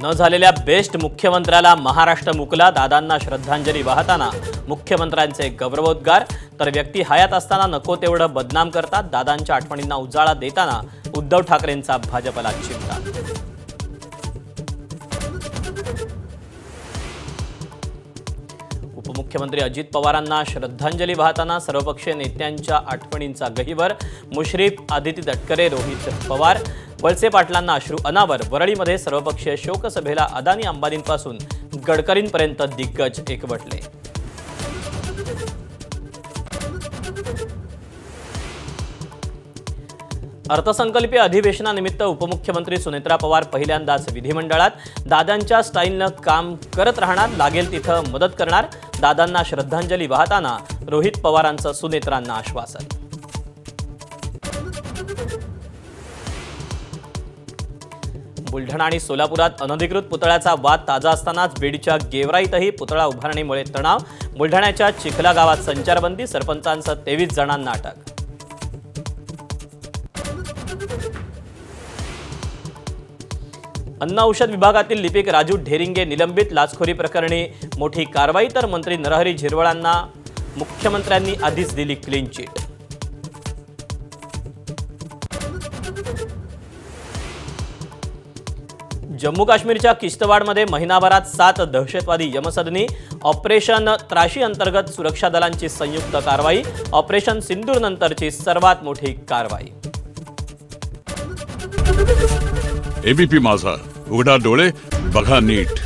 न झालेल्या बेस्ट मुख्यमंत्र्याला महाराष्ट्र मुकला, दादांना श्रद्धांजली वाहताना मुख्यमंत्र्यांचे गौरवोद्गार. तर व्यक्ती हयात असताना नको तेवढं बदनाम करतात, दादांच्या आठवणींना उजाळा देताना उद्धव ठाकरेंचा भाजपला चिमटा. उपमुख्यमंत्री अजित पवारांना श्रद्धांजली वाहताना सर्वपक्षीय नेत्यांच्या आठवणींचा गहिवर. मुश्रीफ, आदिती तटकरे, रोहित पवार, वळसे पाटलांना अश्रू अनावर. वरळीमध्ये सर्वपक्षीय शोकसभेला अदानी अंबानींपासून गडकरींपर्यंत दिग्गज एकवटले. अर्थसंकल्पीय अधिवेशनानिमित्त उपमुख्यमंत्री सुनेत्रा पवार पहिल्यांदाच विधिमंडळात. दादांच्या स्टाईलनं काम करत राहणार, लागेल तिथं मदत करणार. दादांना श्रद्धांजली वाहताना रोहित पवारांचं सुनेत्रांना आश्वासन. बुलढाणा आणि सोलापुरात अनधिकृत पुतळ्याचा वाद ताजा असतानाच बीडच्या गेवराईतही पुतळा उभारणीमुळे तणाव. बुलढाण्याच्या चिखला गावात संचारबंदी, सरपंचांसह 23 जणांना अटक. अन्न औषध विभागातील लिपिक राजू ढेरिंगे निलंबित. लाचखोरी प्रकरणी मोठी कारवाई. तर मंत्री नरहरी झिरवळांना मुख्यमंत्र्यांनी आधीच दिली क्लीन चिट. जम्मू काश्मीरच्या किश्तवाडमध्ये महिनाभरात 7 दहशतवादी यमसदनी. ऑपरेशन त्राशी अंतर्गत सुरक्षा दलांची संयुक्त कारवाई. ऑपरेशन सिंदूर नंतरची सर्वात मोठी कारवाई. एबीपी माझा, उघडा डोळे बघा नीट.